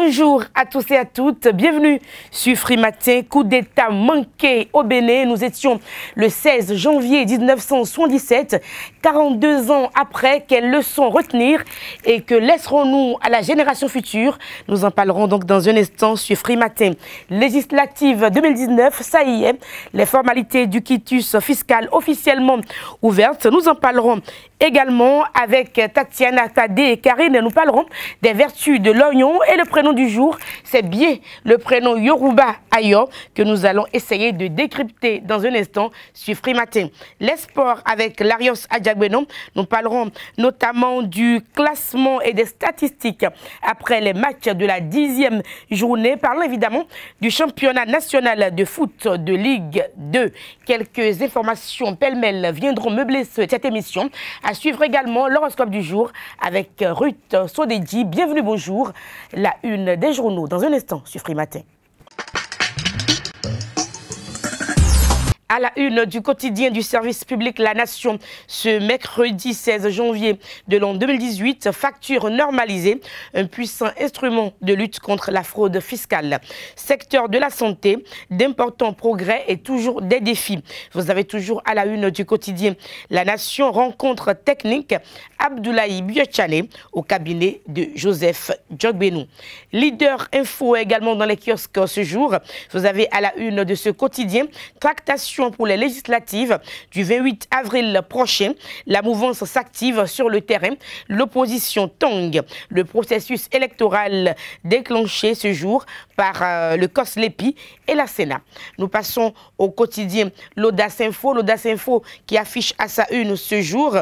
Bonjour à tous et à toutes, bienvenue sur Free Matin. Coup d'état manqué au Bénin, nous étions le 16 janvier 1977, 42 ans après, quelles leçons retenir et que laisserons-nous à la génération future? Nous en parlerons donc dans un instant sur Free Matin. Législative 2019, ça y est, les formalités du quitus fiscal officiellement ouvertes. Nous en parlerons également avec Tatiana, Tadé et Karine. Nous parlerons des vertus de l'oignon et le prénom du jour, c'est bien le prénom Yoruba Ayo que nous allons essayer de décrypter dans un instant sur Free Matin. Les sports avec Larios Adjagbenon. Nous parlerons notamment du classement et des statistiques après les matchs de la 10e journée. Parlons évidemment du championnat national de foot de Ligue 2. Quelques informations pêle-mêle viendront meubler cette émission. À suivre également l'horoscope du jour avec Ruth Sodedji. Bienvenue, bonjour. La une des journaux dans un instant sur Free Matin. À la une du quotidien du service public La Nation, ce mercredi 16 janvier de l'an 2018, facture normalisée, un puissant instrument de lutte contre la fraude fiscale. Secteur de la santé, d'importants progrès et toujours des défis. Vous avez toujours à la une du quotidien La Nation, rencontre technique Abdoulaye Biotchane au cabinet de Joseph Djogbenou. Leader info également dans les kiosques ce jour. Vous avez à la une de ce quotidien, tractation pour les législatives du 28 avril prochain. La mouvance s'active sur le terrain. L'opposition tangue. Le processus électoral déclenché ce jour par le COSLEPI et la Sénat. Nous passons au quotidien l'Audace Info. L'Audace Info qui affiche à sa une ce jour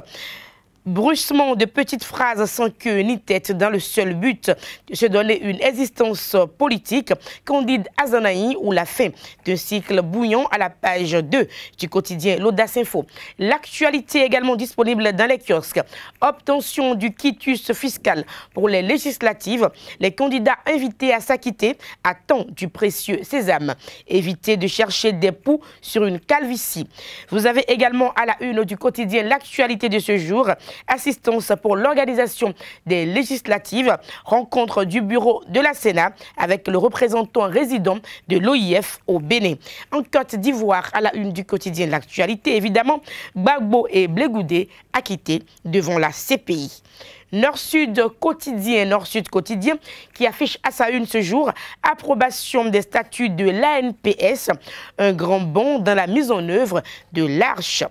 bruissement de petites phrases sans queue ni tête dans le seul but de se donner une existence politique. Candide Azanaï ou la fin d'un cycle bouillon à la page 2 du quotidien L'Audace Info. L'actualité également disponible dans les kiosques. Obtention du quitus fiscal pour les législatives. Les candidats invités à s'acquitter à temps du précieux sésame. Éviter de chercher des poux sur une calvitie. Vous avez également à la une du quotidien L'actualité de ce jour. Assistance pour l'organisation des législatives, rencontre du bureau de la Sénat avec le représentant résident de l'OIF au Bénin. En Côte d'Ivoire, à la une du quotidien L'actualité, évidemment, Gbagbo et Blé Goudé acquittés devant la CPI. Nord-Sud quotidien qui affiche à sa une ce jour approbation des statuts de l'ANPS, un grand bond dans la mise en œuvre de l'Arche.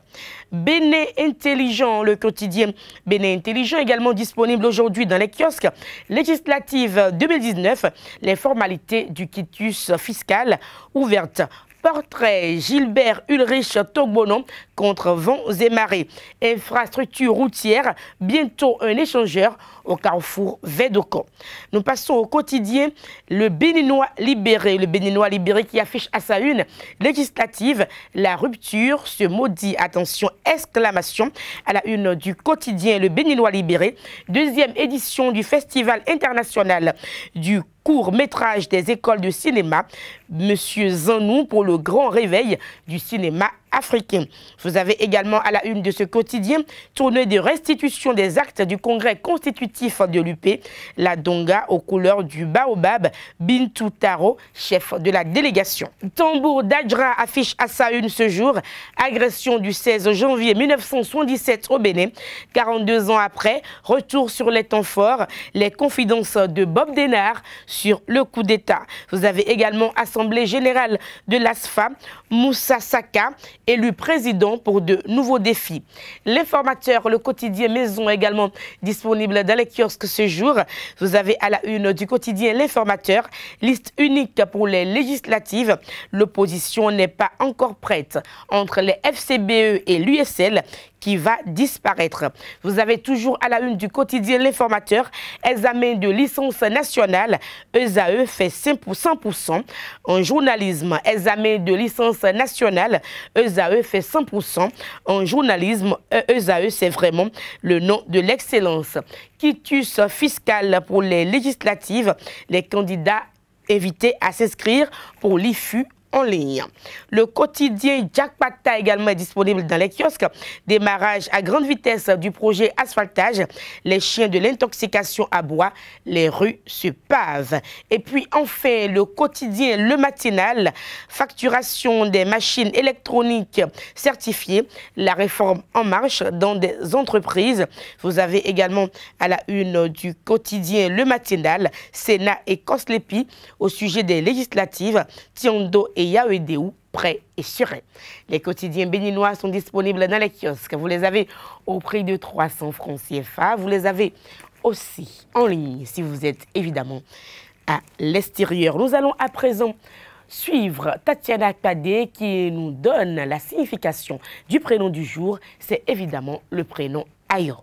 Bénin Intelligent, le quotidien Bénin Intelligent également disponible aujourd'hui dans les kiosques. Législative 2019, les formalités du quitus fiscal ouvertes. Portrait Gilbert Ulrich Togbonon contre vents et marées. Infrastructure routière, bientôt un échangeur au carrefour Védocon. Nous passons au quotidien Le Béninois libéré. Le Béninois libéré qui affiche à sa une législative la rupture se maudit. Attention, exclamation à la une du quotidien Le Béninois libéré. Deuxième édition du Festival international du court-métrage des écoles de cinéma, Monsieur Zanou pour le grand réveil du cinéma africain. Vous avez également à la une de ce quotidien tournée de restitution des actes du congrès constitutif de l'UP, la Donga aux couleurs du baobab, Bintou Taro, chef de la délégation. Tambour d'Adjra affiche à sa une ce jour, agression du 16 janvier 1977 au Bénin. 42 ans après, retour sur les temps forts, les confidences de Bob Denard sur le coup d'État. Vous avez également Assemblée générale de l'ASFA, Moussa Saka, élu président pour de nouveaux défis. L'Informateur, le quotidien Maison également disponible dans les kiosques ce jour. Vous avez à la une du quotidien L'Informateur, liste unique pour les législatives. L'opposition n'est pas encore prête entre les FCBE et l'USL qui va disparaître. Vous avez toujours à la une du quotidien L'Informateur, examen de licence nationale, ESAE fait 100%. En journalisme, examen de licence nationale, ESAE fait 100%. En journalisme, ESAE, c'est vraiment le nom de l'excellence. Quitus fiscal pour les législatives, les candidats invités à s'inscrire pour l'IFU en ligne. Le quotidien Jackpata également est disponible dans les kiosques. Démarrage à grande vitesse du projet asphaltage. Les chiens de l'intoxication aboient, les rues se pavent. Et puis enfin, le quotidien Le Matinal, facturation des machines électroniques certifiées, la réforme en marche dans des entreprises. Vous avez également à la une du quotidien Le Matinal, Sénat et Koslepi au sujet des législatives, Tiondo et Yaoedéou, prêts et sereins. Les quotidiens béninois sont disponibles dans les kiosques. Vous les avez au prix de 300 francs CFA. Vous les avez aussi en ligne si vous êtes évidemment à l'extérieur. Nous allons à présent suivre Tatiana Kadé qui nous donne la signification du prénom du jour. C'est évidemment le prénom Ayo.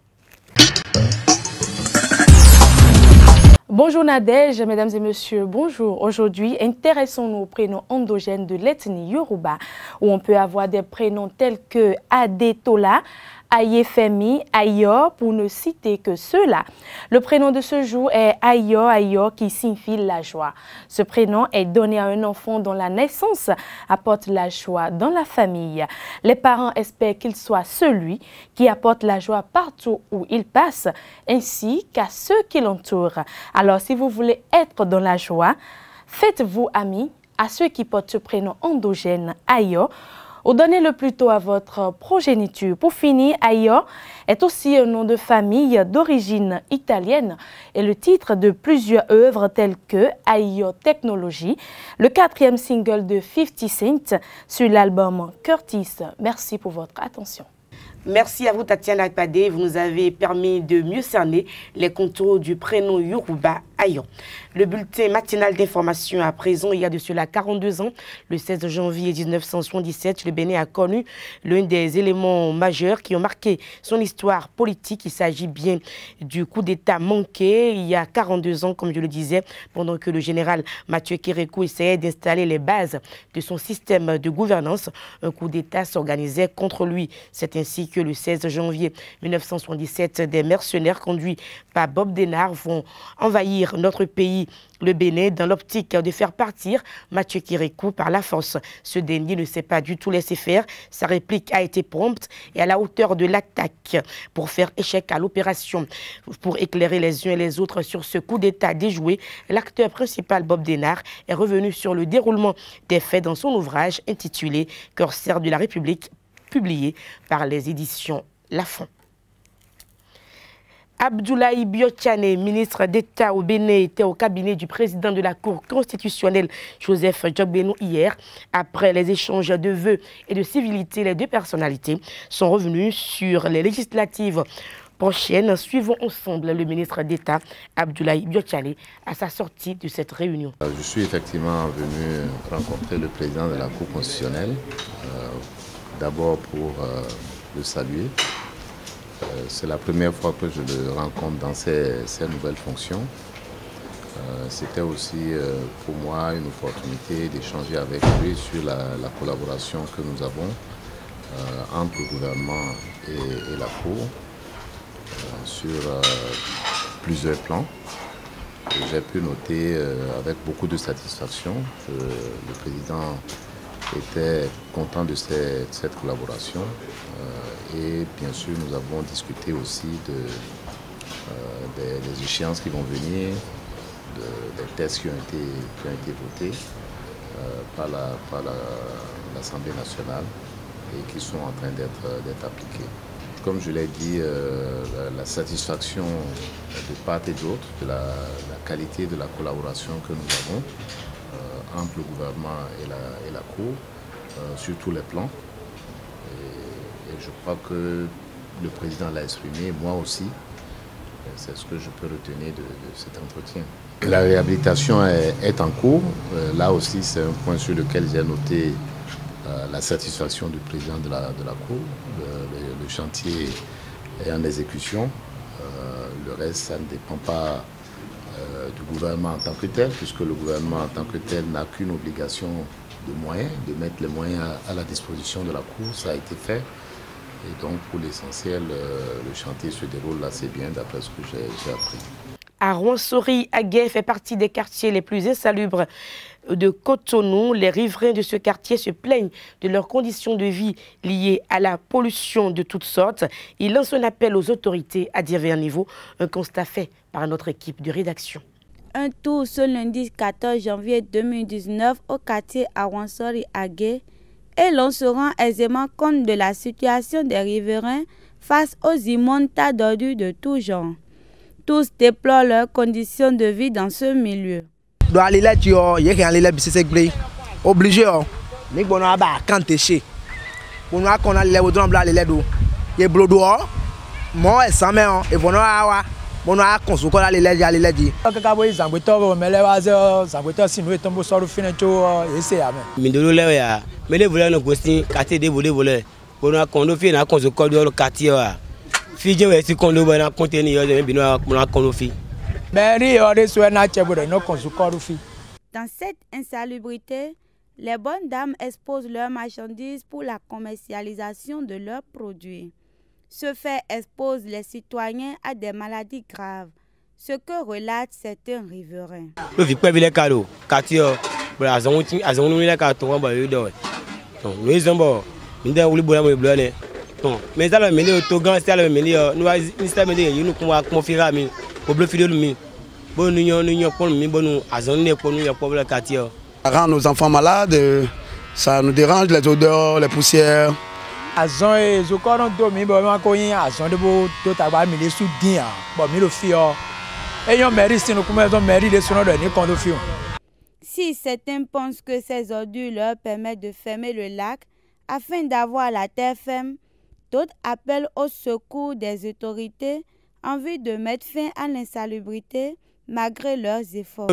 Bonjour Nadège, mesdames et messieurs, bonjour. Aujourd'hui, intéressons-nous aux prénoms endogènes de l'ethnie Yoruba, où on peut avoir des prénoms tels que Adetola, Ayefemi, Ayo, pour ne citer que ceux-là. Le prénom de ce jour est Ayo, Ayo, qui signifie la joie. Ce prénom est donné à un enfant dont la naissance apporte la joie dans la famille. Les parents espèrent qu'il soit celui qui apporte la joie partout où il passe, ainsi qu'à ceux qui l'entourent. Alors, si vous voulez être dans la joie, faites-vous ami à ceux qui portent ce prénom endogène Ayo, ou donnez-le plutôt à votre progéniture. Pour finir, Ayo est aussi un nom de famille d'origine italienne et le titre de plusieurs œuvres telles que Ayo Technology, le 4e single de 50 Cent sur l'album Curtis. Merci pour votre attention. Merci à vous Tatiana Kadé, vous nous avez permis de mieux cerner les contours du prénom Yoruba Ayo. Le bulletin matinal d'information à présent, il y a de cela 42 ans, le 16 janvier 1977, le Bénin a connu l'un des éléments majeurs qui ont marqué son histoire politique. Il s'agit bien du coup d'État manqué il y a 42 ans, comme je le disais, pendant que le général Mathieu Kérékou essayait d'installer les bases de son système de gouvernance. Un coup d'État s'organisait contre lui. C'est ainsi que le 16 janvier 1977, des mercenaires conduits par Bob Denard vont envahir notre pays, le Bénin, dans l'optique de faire partir Mathieu Kérékou par la force. Ce dernier ne s'est pas du tout laissé faire. Sa réplique a été prompte et à la hauteur de l'attaque pour faire échec à l'opération. Pour éclairer les uns et les autres sur ce coup d'État déjoué, l'acteur principal Bob Denard est revenu sur le déroulement des faits dans son ouvrage intitulé « Corsaire de la République », publié par les éditions Lafon. Abdoulaye Biotchane, ministre d'État au Bénin, était au cabinet du président de la Cour constitutionnelle, Joseph Djogbenou, hier. Après les échanges de vœux et de civilité, les deux personnalités sont revenues sur les législatives prochaines. Suivons ensemble le ministre d'État, Abdoulaye Biotchane, à sa sortie de cette réunion. Je suis effectivement venu rencontrer le président de la Cour constitutionnelle, d'abord pour le saluer. C'est la première fois que je le rencontre dans ses nouvelles fonctions. C'était aussi pour moi une opportunité d'échanger avec lui sur la collaboration que nous avons entre le gouvernement et la Cour sur plusieurs plans. J'ai pu noter avec beaucoup de satisfaction que le président était content de cette collaboration et bien sûr nous avons discuté aussi des échéances qui vont venir, des textes qui ont été votés par l'Assemblée nationale et qui sont en train d'être appliqués. Comme je l'ai dit, la satisfaction de part et d'autre de la qualité de la collaboration que nous avons entre le gouvernement et la Cour sur tous les plans. Et je crois que le président l'a exprimé, moi aussi. C'est ce que je peux retenir de cet entretien. La réhabilitation est en cours. Là aussi, c'est un point sur lequel j'ai noté la satisfaction du président de la Cour. Le chantier est en exécution. Le reste, ça ne dépend pas du gouvernement en tant que tel, puisque le gouvernement en tant que tel n'a qu'une obligation de moyens, de mettre les moyens à la disposition de la Cour. Ça a été fait. Et donc, pour l'essentiel, le chantier se déroule assez bien, d'après ce que j'ai appris. À Rwensori, Agué fait partie des quartiers les plus insalubres de Cotonou. Les riverains de ce quartier se plaignent de leurs conditions de vie liées à la pollution de toutes sortes. Ils lancent un appel aux autorités à divers niveaux, un constat fait par notre équipe de rédaction. Un tour ce lundi 14 janvier 2019 au quartier Awansori Agué et l'on se rend aisément compte de la situation des riverains face aux immondes tas d'ordures de tout genre. Tous déplorent leurs conditions de vie dans ce milieu. Obligé, Dans cette insalubrité, les bonnes dames exposent leurs marchandises pour la commercialisation de leurs produits. Ce fait expose les citoyens à des maladies graves, ce que relatent certains riverains. Ça rend nos enfants malades, ça nous dérange, les odeurs, les poussières. Si certains pensent que ces ordures leur permettent de fermer le lac afin d'avoir la terre ferme, d'autres appellent au secours des autorités en vue de mettre fin à l'insalubrité malgré leurs efforts.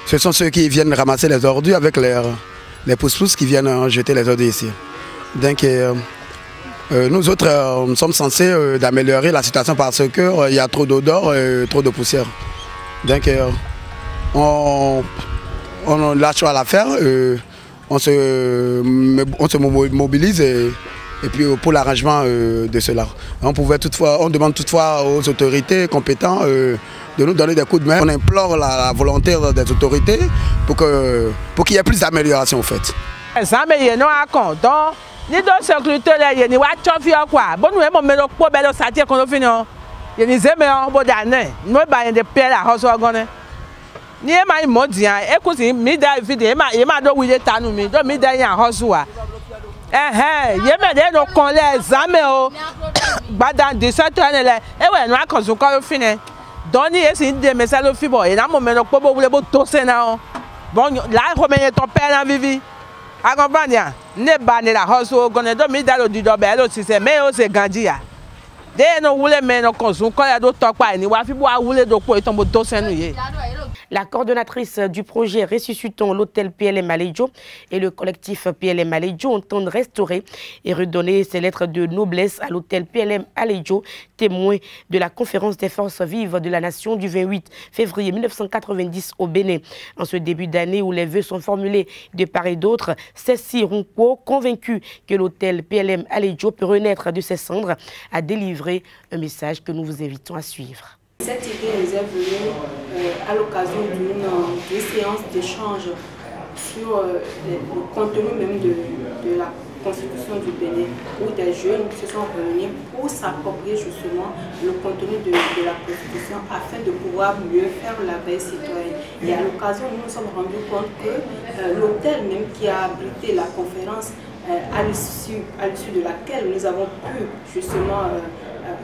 Ce sont ceux qui viennent ramasser les ordures avec les pousse-pousse qui viennent jeter les ordures ici. Donc, nous autres, nous sommes censés d'améliorer la situation parce qu'il y a trop d'odeur, trop de poussière. Donc, on lâche à la faire, on se mobilise et puis pour l'arrangement de cela. On demande toutefois aux autorités compétentes de nous donner des coups de main. On implore la volonté des autorités pour qu'il y ait plus d'amélioration en fait. Ni do sécurité là yé ni wa tchofi quoi bon nous mo melo po belo satie kono fini o yé ni zeme o bo dane no ba yen de pe la hoso gone ni e ma mo dia e ku si mi da video e ma do wi de tanu mi do mi da yan hoso wa yé me de no kon le examen o gbadan 17 ans le e we no akonso ko fini don ni e si de me sa lo fi bo e na mo melo po bo wule bo to se na o bon la ko me ton père na vivi accompagna ne ba ne la hoso gone do mi da lo di do be lo ti se me o se ganji ya de no wule me no konsun ko ya do to pa ni wa fi bo a wule do po iton bo to senu ye. La coordonnatrice du projet Ressuscitons l'hôtel PLM Alédio et le collectif PLM Alédio entendent restaurer et redonner ses lettres de noblesse à l'hôtel PLM Alédio, témoin de la conférence des forces vives de la nation du 28 février 1990 au Bénin. En ce début d'année où les vœux sont formulés de part et d'autre, Cécile Ronco, convaincue que l'hôtel PLM Alédio peut renaître de ses cendres, a délivré un message que nous vous invitons à suivre. Cette idée nous est venue à l'occasion d'une séance d'échange sur le contenu même de la Constitution du Bénin, où des jeunes se sont réunis pour s'approprier justement le contenu de la Constitution afin de pouvoir mieux faire la veille citoyenne. Et à l'occasion, nous nous sommes rendus compte que l'hôtel même qui a abrité la conférence, à l'issue de laquelle nous avons pu justement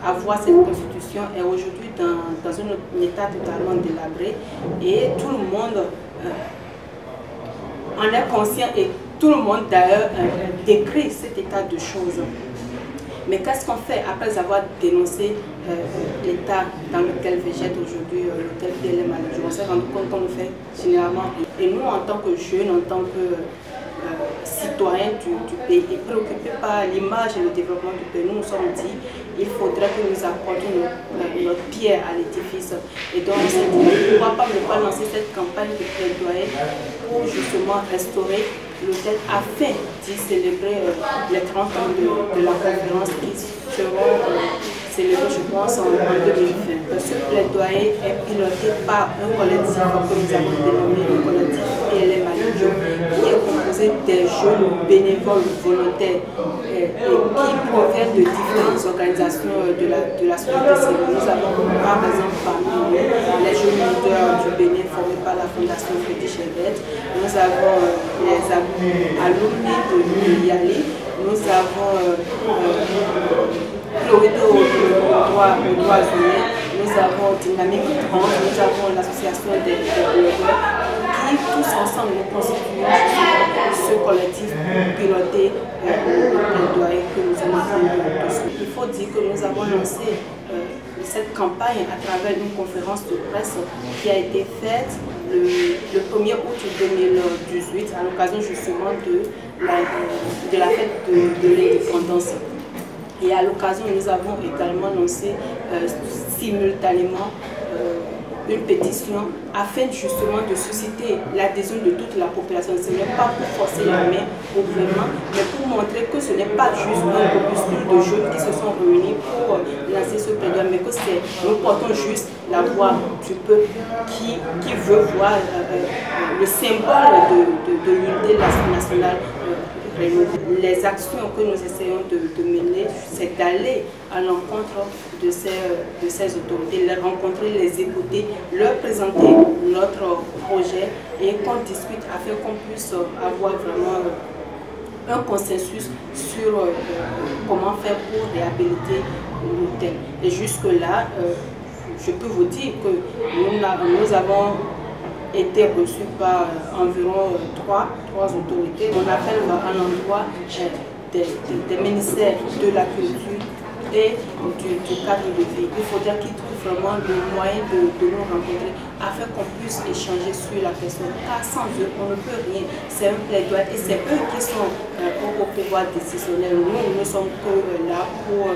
avoir cette constitution est aujourd'hui dans un état totalement délabré et tout le monde en est conscient et tout le monde d'ailleurs décrit cet état de choses. Mais qu'est-ce qu'on fait après avoir dénoncé l'état dans lequel végète aujourd'hui l'hôtel PLM Alédio? On s'est rendu compte qu'on le fait généralement. Et nous, en tant que jeunes, en tant que citoyens du pays et préoccupés par l'image et le développement du pays, nous nous sommes dit il faudrait que nous apportions notre pierre à l'édifice. Et donc, on s'est dit pourquoi ne pas lancer cette campagne de plaidoyer pour justement restaurer l'hôtel afin d'y célébrer les 30 ans de la conférence qui seront célébrés, je pense, en 2020. Ce plaidoyer est piloté par un collectif que nous avons dénommé le collectif PLM Aligio, qui est composé des jeunes bénévoles volontaires et qui proviennent de différentes organisations de la société civile. Nous avons par exemple parmi nous les jeunes leaders du Bénin formés par la Fondation Fétiche Helvète, nous avons les alumni de Yali, nous avons Florido aux droits humains, nous avons Dynamique 30, nous avons l'association des blogueurs qui tous ensemble nous constituons ce collectif piloté le plaidoyer que nous sommes en train de suivre. Il faut dire que nous avons lancé cette campagne à travers une conférence de presse qui a été faite le 1er août 2018 à l'occasion justement de la fête de l'indépendance. Et à l'occasion, nous avons également lancé simultanément une pétition afin justement de susciter l'adhésion de toute la population. Ce n'est pas pour forcer la main au gouvernement, mais pour montrer que ce n'est pas juste un groupuscule de jeunes qui se sont réunis pour lancer ce plaidoyer, mais que nous portons juste la voix du peuple qui veut voir le symbole de l'unité nationale. Les actions que nous essayons de mener, c'est d'aller à l'encontre de ces autorités, les rencontrer, les écouter, leur présenter notre projet et qu'on discute afin qu'on puisse avoir vraiment un consensus sur comment faire pour réhabiliter l'hôtel. Et jusque-là, je peux vous dire que nous avons été reçus par environ trois autorités. On appelle à l'endroit des ministères de la culture et du cadre de vie. Il faudrait qu'ils trouvent vraiment le moyen de nous rencontrer afin qu'on puisse échanger sur la question. Car sans eux, on ne peut rien. C'est un plaidoyer et c'est eux qui sont au pouvoir décisionnel. Nous ne sommes que là pour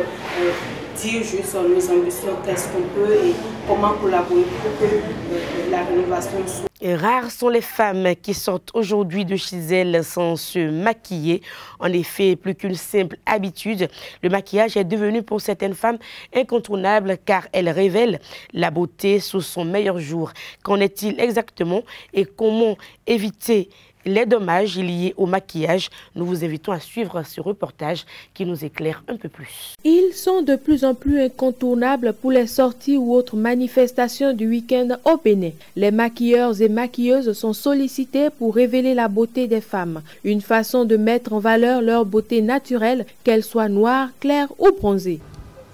dire juste nos ambitions, qu'est-ce qu'on peut et comment collaborer pour que la rénovation soit. Et rares sont les femmes qui sortent aujourd'hui de chez elles sans se maquiller. En effet, plus qu'une simple habitude, le maquillage est devenu pour certaines femmes incontournable car elle révèle la beauté sous son meilleur jour. Qu'en est-il exactement et comment éviter les dommages liés au maquillage? Nous vous invitons à suivre ce reportage qui nous éclaire un peu plus. Ils sont de plus en plus incontournables pour les sorties ou autres manifestations du week-end au Bénin. Les maquilleurs et maquilleuses sont sollicités pour révéler la beauté des femmes. Une façon de mettre en valeur leur beauté naturelle, qu'elle soit noire, claire ou bronzée.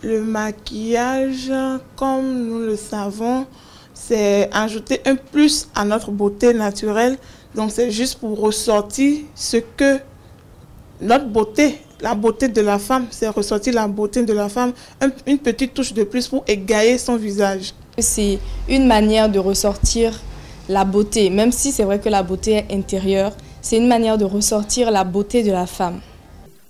Le maquillage, comme nous le savons, c'est ajouter un plus à notre beauté naturelle. Donc c'est juste pour ressortir ce que notre beauté, la beauté de la femme, c'est ressortir la beauté de la femme, une petite touche de plus pour égayer son visage. C'est une manière de ressortir la beauté, même si c'est vrai que la beauté est intérieure, c'est une manière de ressortir la beauté de la femme.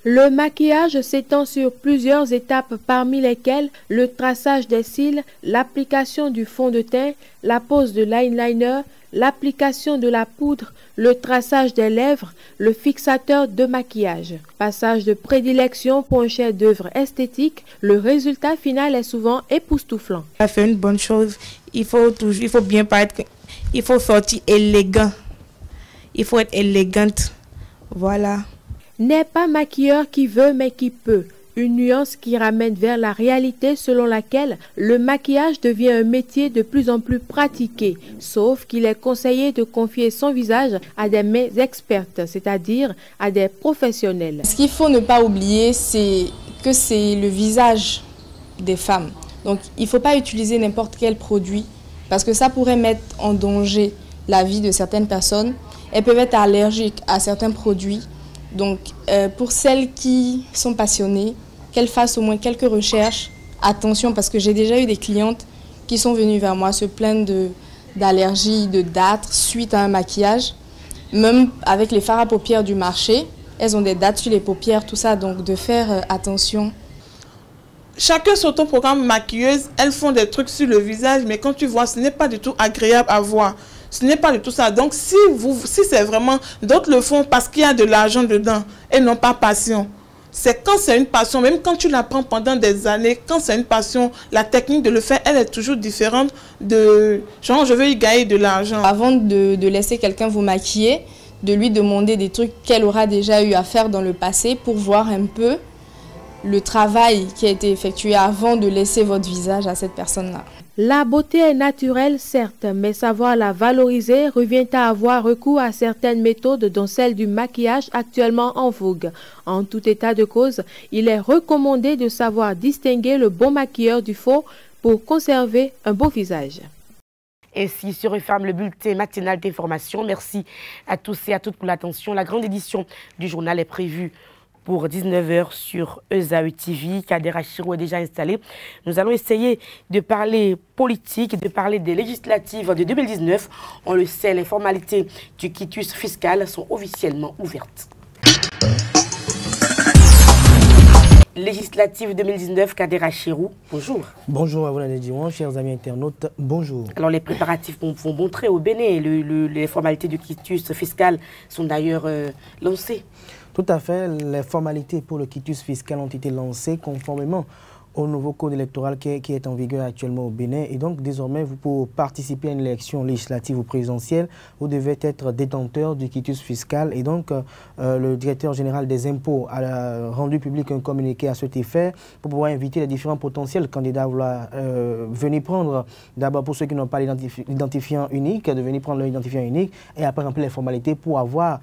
Le maquillage s'étend sur plusieurs étapes parmi lesquelles le traçage des cils, l'application du fond de teint, la pose de l'eyeliner, l'application de la poudre, le traçage des lèvres, le fixateur de maquillage. Passage de prédilection pour un chef-d'œuvre esthétique, le résultat final est souvent époustouflant. Ça fait une bonne chose, il faut bien paraître, il faut sortir élégant, il faut être élégante, voilà. N'est pas maquilleur qui veut mais qui peut. Une nuance qui ramène vers la réalité selon laquelle le maquillage devient un métier de plus en plus pratiqué, sauf qu'il est conseillé de confier son visage à des mains expertes, c'est-à-dire à des professionnels. Ce qu'il faut ne pas oublier, c'est que c'est le visage des femmes. Donc il ne faut pas utiliser n'importe quel produit parce que ça pourrait mettre en danger la vie de certaines personnes. Elles peuvent être allergiques à certains produits. Donc, pour celles qui sont passionnées, qu'elles fassent au moins quelques recherches. Attention, parce que j'ai déjà eu des clientes qui sont venues vers moi se plaindre d'allergies, de dartres suite à un maquillage. Même avec les fards à paupières du marché, elles ont des dates sur les paupières, tout ça, donc de faire attention. Chacun s'autoprogramme maquilleuse, elles font des trucs sur le visage, mais quand tu vois, ce n'est pas du tout agréable à voir. Ce n'est pas du tout ça. Donc si c'est vraiment, d'autres le font parce qu'il y a de l'argent dedans et non pas passion. C'est quand c'est une passion, même quand tu l'apprends pendant des années, quand c'est une passion, la technique de le faire, elle est toujours différente de genre je veux y gagner de l'argent. Avant de laisser quelqu'un vous maquiller, de lui demander des trucs qu'elle aura déjà eu à faire dans le passé pour voir un peu le travail qui a été effectué avant de laisser votre visage à cette personne-là. La beauté est naturelle, certes, mais savoir la valoriser revient à avoir recours à certaines méthodes, dont celle du maquillage actuellement en vogue. En tout état de cause, il est recommandé de savoir distinguer le bon maquilleur du faux pour conserver un beau visage. Ainsi se referme le bulletin matinal d'information. Merci à tous et à toutes pour l'attention. La grande édition du journal est prévue pour 19 h sur ESAE TV. Kader Achirou est déjà installé. Nous allons essayer de parler politique, de parler des législatives de 2019. On le sait, les formalités du quitus fiscal sont officiellement ouvertes. Législative 2019, Kader Achirou, bonjour. Bonjour à vous, Nadé Diwan, chers amis internautes, bonjour. Alors, les préparatifs vont bon trait au Bénin. Les formalités du quitus fiscal sont d'ailleurs lancées. Tout à fait, les formalités pour le quitus fiscal ont été lancées conformément au nouveau code électoral qui est en vigueur actuellement au Bénin. Et donc, désormais, pour participer à une élection législative ou présidentielle, vous devez être détenteur du quitus fiscal. Et donc, le directeur général des impôts a rendu public un communiqué à cet effet pour pouvoir inviter les différents potentiels candidats à venir prendre, d'abord pour ceux qui n'ont pas l'identifiant unique, de venir prendre leur identifiant unique et après remplir les formalités pour avoir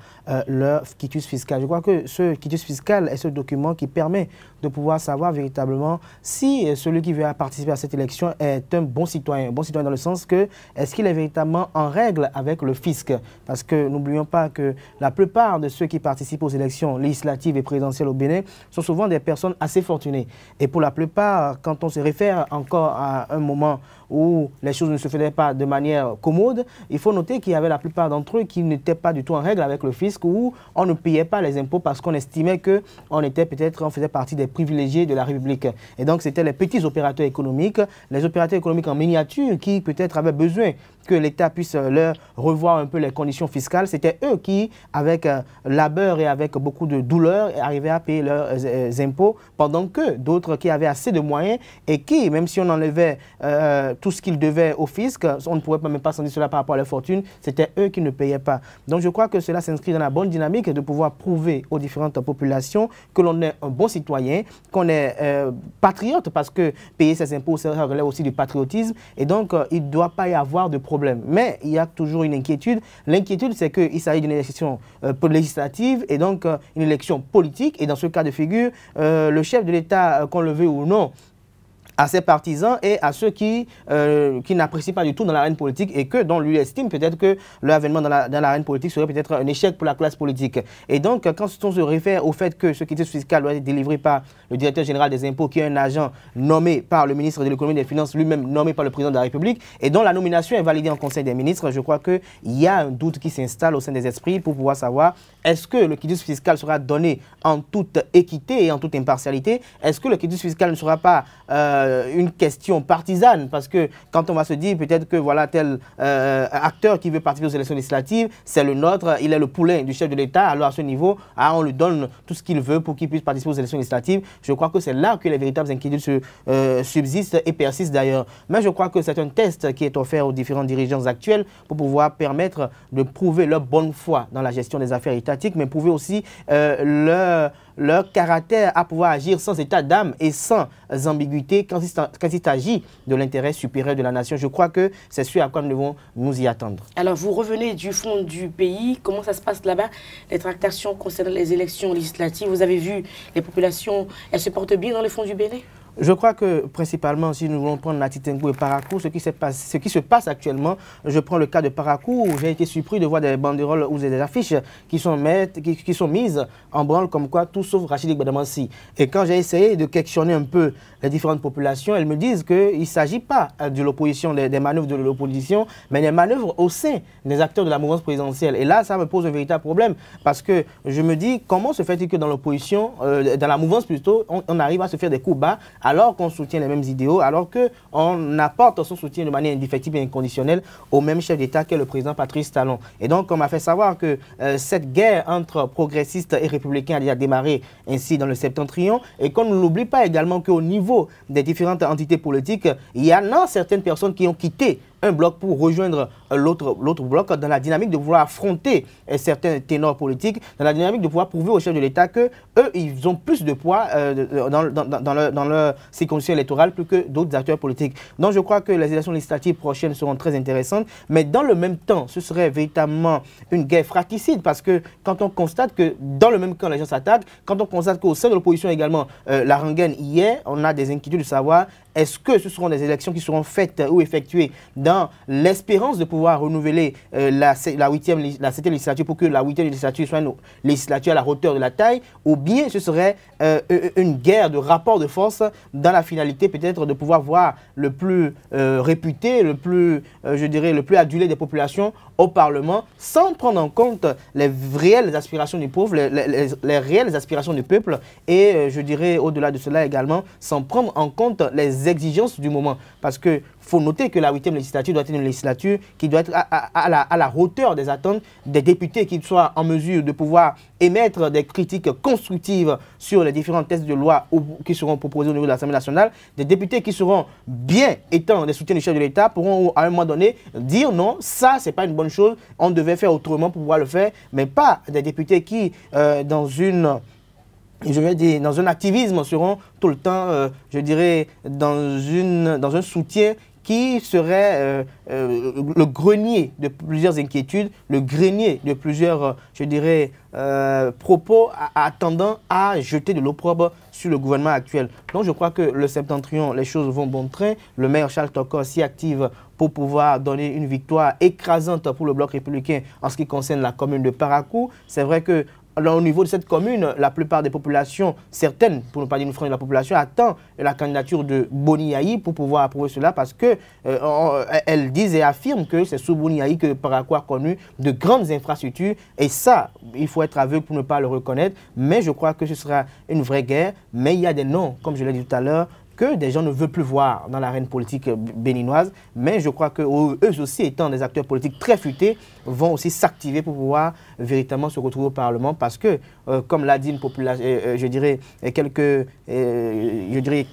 leur quitus fiscal. Je crois que ce quitus fiscal est ce document qui permet de pouvoir savoir véritablement si celui qui veut participer à cette élection est un bon citoyen dans le sens que est-ce qu'il est véritablement en règle avec le fisc. Parce que n'oublions pas que la plupart de ceux qui participent aux élections législatives et présidentielles au Bénin sont souvent des personnes assez fortunées. Et pour la plupart, quand on se réfère encore à un moment où les choses ne se faisaient pas de manière commode, il faut noter qu'il y avait la plupart d'entre eux qui n'étaient pas du tout en règle avec le fisc, où on ne payait pas les impôts parce qu'on estimait qu'on faisait partie des privilégiés de la République. Et donc, c'était les petits opérateurs économiques, les opérateurs économiques en miniature qui peut-être avaient besoin que l'État puisse leur revoir un peu les conditions fiscales. C'était eux qui, avec labeur et avec beaucoup de douleur, arrivaient à payer leurs impôts, pendant que d'autres qui avaient assez de moyens et qui, même si on enlevait tout ce qu'ils devaient au fisc, on ne pourrait même pas s'en dire cela par rapport à leur fortune, c'était eux qui ne payaient pas. Donc je crois que cela s'inscrit dans la bonne dynamique de pouvoir prouver aux différentes populations que l'on est un bon citoyen, qu'on est patriote, parce que payer ses impôts, ça relève aussi du patriotisme, et donc il ne doit pas y avoir de problème. Mais il y a toujours une inquiétude. L'inquiétude, c'est qu'il s'agit d'une élection législative et donc une élection politique. Et dans ce cas de figure, le chef de l'État, qu'on le veuille ou non, à ses partisans et à ceux qui n'apprécient pas du tout dans l'arène politique et dont lui estime peut-être que l'avènement dans l'arène politique serait peut-être un échec pour la classe politique. Et donc, quand on se réfère au fait que ce quitus fiscal doit être délivré par le directeur général des impôts, qui est un agent nommé par le ministre de l'économie et des finances, lui-même nommé par le président de la République, et dont la nomination est validée en Conseil des ministres, je crois qu'il y a un doute qui s'installe au sein des esprits pour pouvoir savoir est-ce que le quitus fiscal sera donné en toute équité et en toute impartialité? Est-ce que le quitus fiscal ne sera pas une question partisane, parce que quand on va se dire peut-être que voilà tel acteur qui veut participer aux élections législatives, c'est le nôtre, il est le poulain du chef de l'État, alors à ce niveau, on lui donne tout ce qu'il veut pour qu'il puisse participer aux élections législatives. Je crois que c'est là que les véritables inquiétudes subsistent et persistent d'ailleurs. Mais je crois que c'est un test qui est offert aux différents dirigeants actuels pour pouvoir permettre de prouver leur bonne foi dans la gestion des affaires étatiques, mais prouver aussi leur caractère à pouvoir agir sans état d'âme et sans ambiguïté quand il s'agit de l'intérêt supérieur de la nation. Je crois que c'est ce à quoi nous devons nous y attendre. Alors, vous revenez du fond du pays. Comment ça se passe là-bas? Les tractations concernant les élections législatives, vous avez vu les populations, elles se portent bien dans le fond du Bénin? Je crois que principalement, si nous voulons prendre Natitingou et Parakou, ce qui se passe actuellement, je prends le cas de Parakou où j'ai été surpris de voir des banderoles ou des affiches qui sont mises en branle comme quoi tout sauf Rachid Gbadamansi. Et quand j'ai essayé de questionner un peu les différentes populations, elles me disent qu'il ne s'agit pas de l'opposition, des manœuvres de l'opposition, mais des manœuvres au sein des acteurs de la mouvance présidentielle. Et là, ça me pose un véritable problème parce que je me dis comment se fait-il que dans l'opposition, dans la mouvance plutôt, on arrive à se faire des coups bas alors qu'on soutient les mêmes idéaux, alors qu'on apporte son soutien de manière indéfectible et inconditionnelle au même chef d'État qu'est le président Patrice Talon. Et donc, on m'a fait savoir que cette guerre entre progressistes et républicains a déjà démarré ainsi dans le septentrion et qu'on ne l'oublie pas également qu'au niveau des différentes entités politiques, il y en a certaines personnes qui ont quitté un bloc pour rejoindre l'autre bloc dans la dynamique de vouloir affronter certains ténors politiques, dans la dynamique de pouvoir prouver au chef de l'État que eux ils ont plus de poids dans leur circonscription électorale plus que d'autres acteurs politiques. Donc je crois que les élections législatives prochaines seront très intéressantes, mais dans le même temps, ce serait véritablement une guerre fratricide parce que quand on constate que dans le même camp les gens s'attaquent, quand on constate qu'au sein de l'opposition également, la rengaine y est, on a des inquiétudes de savoir est-ce que ce seront des élections qui seront faites ou effectuées dans l'espérance de pouvoir renouveler la 7e législature pour que la 8e législature soit une législature à la hauteur de la taille, ou bien ce serait une guerre de rapport de force dans la finalité peut-être de pouvoir voir le plus réputé, le plus, je dirais, le plus adulé des populations au Parlement sans prendre en compte les réelles aspirations du pauvre, les réelles aspirations du peuple et je dirais au-delà de cela également sans prendre en compte les exigences du moment. Parce qu'il faut noter que la 8e législature doit être une législature qui doit être à la hauteur des attentes des députés qui soient en mesure de pouvoir émettre des critiques constructives sur les différents textes de loi qui seront proposés au niveau de l'Assemblée nationale, des députés qui seront bien étant des soutiens du chef de l'État pourront à un moment donné dire non, ça c'est pas une bonne chose, on devait faire autrement pour pouvoir le faire, mais pas des députés qui dans un activisme seront tout le temps, je dirais, dans un soutien qui serait le grenier de plusieurs inquiétudes, le grenier de plusieurs, je dirais, propos attendant à jeter de l'opprobre sur le gouvernement actuel. Donc je crois que le septentrion, les choses vont bon train. Le maire Charles Tokor s'y active pour pouvoir donner une victoire écrasante pour le bloc républicain en ce qui concerne la commune de Parakou. C'est vrai que au niveau de cette commune, la plupart des populations, certaines, pour ne pas dire une frange de la population, attendent la candidature de Boni Yayi pour pouvoir approuver cela parce qu'elles disent et affirment que c'est sous Boni Yayi que Parakou a connu de grandes infrastructures. Et ça, il faut être aveugle pour ne pas le reconnaître. Mais je crois que ce sera une vraie guerre. Mais il y a des noms, comme je l'ai dit tout à l'heure, que des gens ne veulent plus voir dans l'arène politique béninoise, mais je crois qu'eux aussi, étant des acteurs politiques très futés, vont aussi s'activer pour pouvoir véritablement se retrouver au Parlement parce que, comme l'a dit une population, je dirais, quelques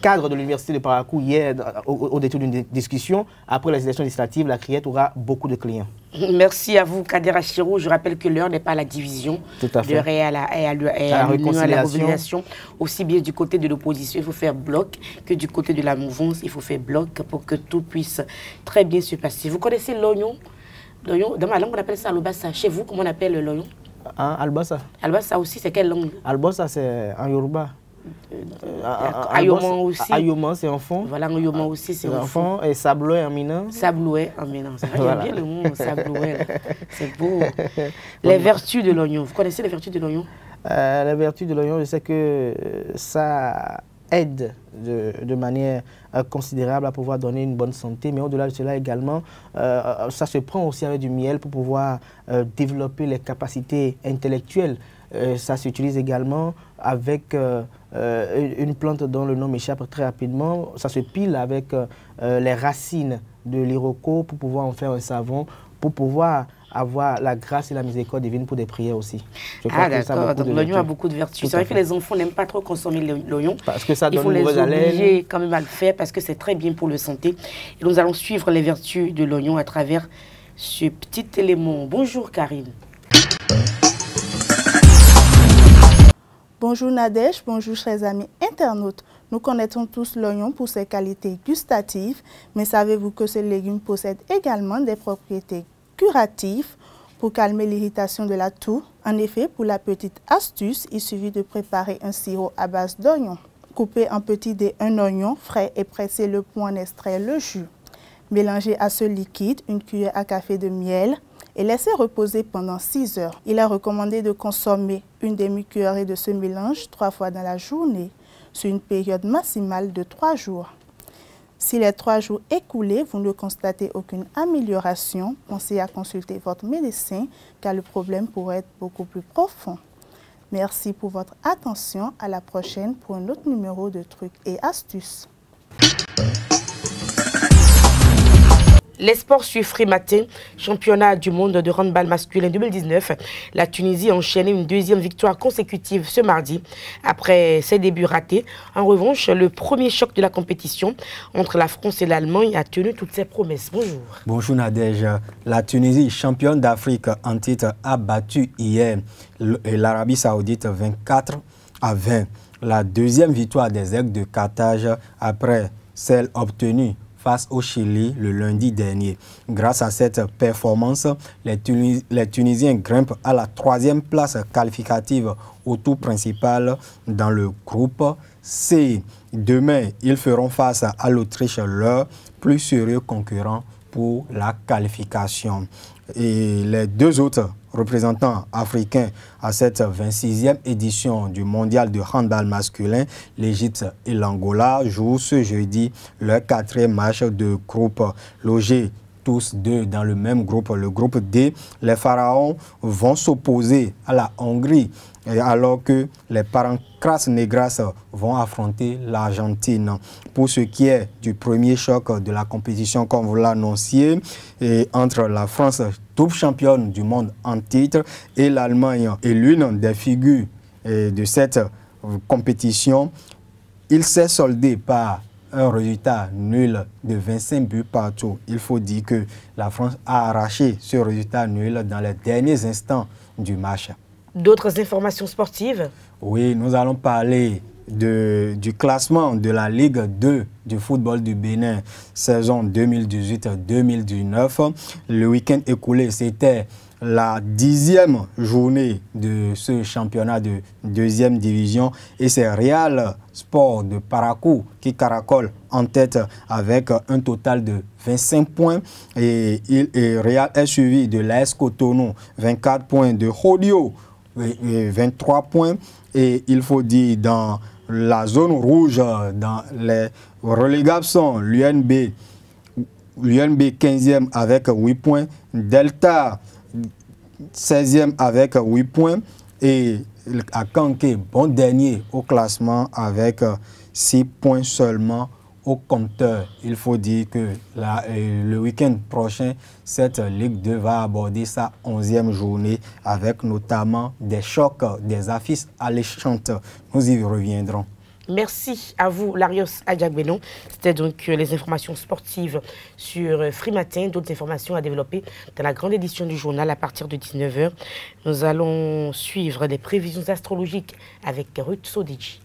cadres de l'université de Parakou hier, au détour d'une discussion, après les élections législatives, la criette aura beaucoup de clients. Merci à vous, Kader Achirou. Je rappelle que l'heure n'est pas à la division, l'heure est à la réconciliation. Aussi bien du côté de l'opposition, il faut faire bloc, que du côté de la mouvance, il faut faire bloc pour que tout puisse très bien se passer. Vous connaissez l'oignon? Dans ma langue, on appelle ça albassa. Chez vous, comment on appelle l'oignon? Albassa. Albassa aussi, c'est quelle langue? Albassa, c'est en Yoruba. Ayoman aussi. Ayoman, c'est en fond. Voilà, Ayoman aussi, c'est en fond. Et Sabloué en minant. Sabloué en minant. J'aime bien le mot Sabloué. C'est beau. Les vertus de l'oignon. Vous connaissez les vertus de l'oignon? Les vertus de l'oignon, je sais que ça aide de manière considérable à pouvoir donner une bonne santé, mais au-delà de cela également, ça se prend aussi avec du miel pour pouvoir développer les capacités intellectuelles. Ça s'utilise également avec une plante dont le nom m'échappe très rapidement. Ça se pile avec les racines de l'iroko pour pouvoir en faire un savon, pour pouvoir avoir la grâce et la miséricorde divine pour des prières aussi. Ah d'accord, donc l'oignon a beaucoup de vertus. C'est vrai que les enfants n'aiment pas trop consommer l'oignon. Parce que ça donne il faut une mauvaise haleine. les obliger quand même à le faire parce que c'est très bien pour la santé. Et nous allons suivre les vertus de l'oignon à travers ce petit élément. Bonjour Karine. Bonjour Nadège, bonjour chers amis internautes. Nous connaissons tous l'oignon pour ses qualités gustatives, mais savez-vous que ce légume possède également des propriétés curatives pour calmer l'irritation de la toux? En effet, pour la petite astuce, il suffit de préparer un sirop à base d'oignon. coupez en petits dés un oignon frais et pressez-le pour en extraire le jus. Mélangez à ce liquide une cuillère à café de miel et laissez reposer pendant 6 heures. Il est recommandé de consommer une demi-cuillerée de ce mélange 3 fois dans la journée, sur une période maximale de 3 jours. Si les 3 jours écoulés, vous ne constatez aucune amélioration, pensez à consulter votre médecin car le problème pourrait être beaucoup plus profond. Merci pour votre attention. À la prochaine pour un autre numéro de trucs et astuces. Les sports sur Frimatin, championnat du monde de handball masculin 2019. La Tunisie a enchaîné une deuxième victoire consécutive ce mardi après ses débuts ratés. En revanche, le premier choc de la compétition entre la France et l'Allemagne a tenu toutes ses promesses. Bonjour. Bonjour Nadège. La Tunisie, championne d'Afrique en titre, a battu hier l'Arabie Saoudite 24-20. La deuxième victoire des Aigles de Carthage après celle obtenue face au Chili le lundi dernier. Grâce à cette performance, les Tunisiens grimpent à la 3e place qualificative au tour principal dans le groupe C. Demain, ils feront face à l'Autriche, leur plus sérieux concurrent pour la qualification. Et les deux autres représentants africains à cette 26e édition du mondial de handball masculin, l'Égypte et l'Angola, jouent ce jeudi leur 4e match de groupe. Logés tous deux dans le même groupe, le groupe D, les Pharaons vont s'opposer à la Hongrie, alors que les Parancras Negras vont affronter l'Argentine. Pour ce qui est du premier choc de la compétition, comme vous l'annonciez, entre la France, double championne du monde en titre, et l'Allemagne, et l'une des figures de cette compétition, il s'est soldé par un résultat nul de 25 buts partout. Il faut dire que la France a arraché ce résultat nul dans les derniers instants du match. D'autres informations sportives? Oui, nous allons parler du classement de la Ligue 2 du football du Bénin, saison 2018-2019. Le week-end écoulé, c'était la 10e journée de ce championnat de 2e division et c'est Real Sport de Parakou qui caracole en tête avec un total de 25 points et Real est suivi de l'AS Cotonou, 24 points, de Hodio, 23 points, et il faut dire dans la zone rouge, dans les relégables sont l'UNB 15e avec 8 points, Delta 16e avec 8 points et Akanké, bon dernier au classement avec 6 points seulement au compteur. Il faut dire que le week-end prochain, cette Ligue 2 va aborder sa 11e journée avec notamment des chocs, des affiches alléchantes. Nous y reviendrons. Merci à vous, Larios Adjagbenon. C'était donc les informations sportives sur Frimatin. D'autres informations à développer dans la grande édition du journal à partir de 19 h. Nous allons suivre des prévisions astrologiques avec Ruth Sodiji.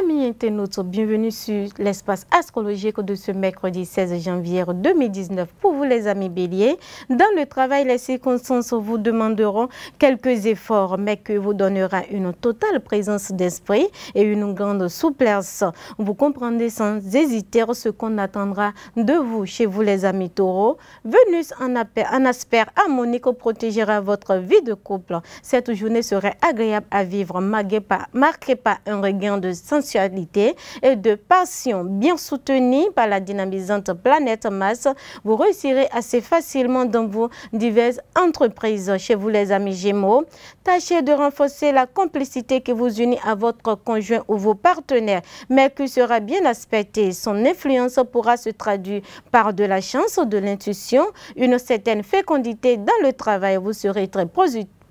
Amis internautes, bienvenue sur l'espace astrologique de ce mercredi 16 janvier 2019. Pour vous les amis béliers, dans le travail, les circonstances vous demanderont quelques efforts, mais que vous donnera une totale présence d'esprit et une grande souplesse. Vous comprendrez sans hésiter ce qu'on attendra de vous. Chez vous les amis taureaux, Vénus en aspect harmonique protégera votre vie de couple. Cette journée serait agréable à vivre, marquée par un regain de sensualité et de passion. Bien soutenu par la dynamisante planète Mars, vous réussirez assez facilement dans vos diverses entreprises. Chez vous les amis Gémeaux, tâchez de renforcer la complicité qui vous unit à votre conjoint ou vos partenaires. Mercure sera bien aspecté. Son influence pourra se traduire par de la chance, de l'intuition, une certaine fécondité dans le travail. Vous serez très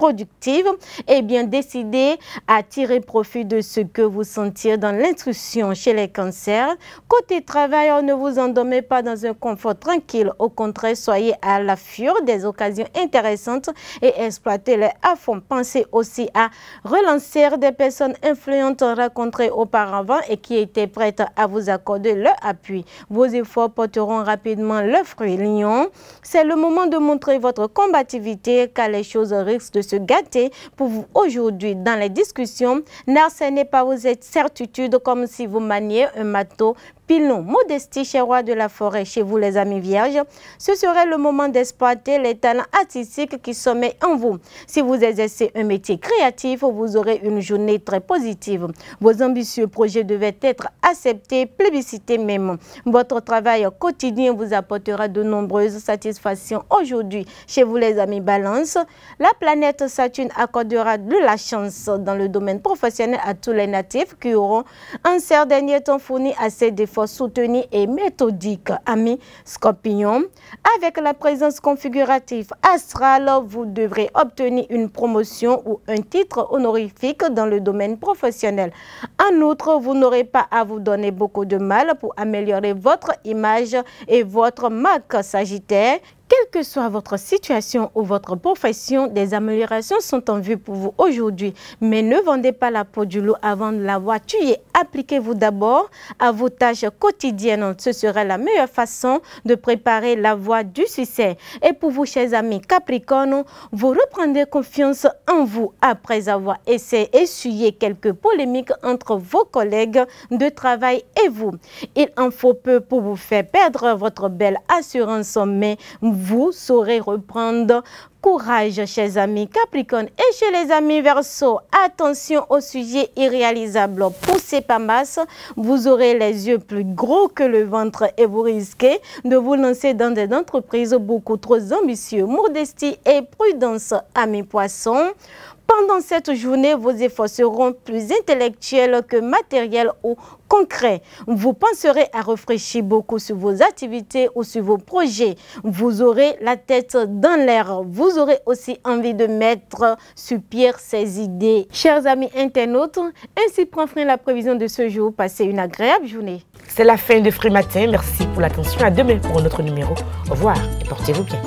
productive et bien décidée à tirer profit de ce que vous sentirez dans l'intuition. Chez les cancers, côté travail, ne vous endormez pas dans un confort tranquille. Au contraire, soyez à l'affût des occasions intéressantes et exploitez-les à fond. Pensez aussi à relancer des personnes influentes rencontrées auparavant et qui étaient prêtes à vous accorder leur appui. Vos efforts porteront rapidement leurs fruits. Lion, c'est le moment de montrer votre combativité car les choses risquent de se gâter pour vous aujourd'hui dans les discussions. N'arsenez pas vos certitudes comme si vous maniez un marteau pilon. Modestie chez roi de la forêt, chez vous les amis vierges, ce serait le moment d'exploiter les talents artistiques qui sommeillent en vous. Si vous exercez un métier créatif, vous aurez une journée très positive. Vos ambitieux projets devaient être acceptés, plébiscités même. Votre travail quotidien vous apportera de nombreuses satisfactions aujourd'hui. Chez vous les amis balance, la planète Saturne accordera de la chance dans le domaine professionnel à tous les natifs qui auront en ces derniers temps fourni assez d'efforts soutenus et méthodiques. Amis Scorpion, avec la présence configurative astrale, vous devrez obtenir une promotion ou un titre honorifique dans le domaine professionnel. En outre, vous n'aurez pas à vous donner beaucoup de mal pour améliorer votre image et votre marque Sagittaire. Quelle que soit votre situation ou votre profession, des améliorations sont en vue pour vous aujourd'hui. Mais ne vendez pas la peau du loup avant de l'avoir tué. Appliquez-vous d'abord à vos tâches quotidiennes. Ce sera la meilleure façon de préparer la voie du succès. Et pour vous, chers amis Capricorne, vous reprendrez confiance en vous après avoir essuyé quelques polémiques entre vos collègues de travail et vous. Il en faut peu pour vous faire perdre votre belle assurance, mais vous saurez reprendre courage, chers amis Capricorne. Et chez les amis Verseau, attention au sujet irréalisable. Poussez pas masse, vous aurez les yeux plus gros que le ventre et vous risquez de vous lancer dans des entreprises beaucoup trop ambitieuses. Modestie et prudence, amis Poissons. Pendant cette journée, vos efforts seront plus intellectuels que matériels ou concrets. Vous penserez à réfléchir beaucoup sur vos activités ou sur vos projets. Vous aurez la tête dans l'air. Vous aurez aussi envie de mettre sur pied ces idées. Chers amis internautes, ainsi prend fin la prévision de ce jour. Passez une agréable journée. C'est la fin de Free Matin. Merci pour l'attention. À demain pour un autre numéro. Au revoir et portez-vous bien.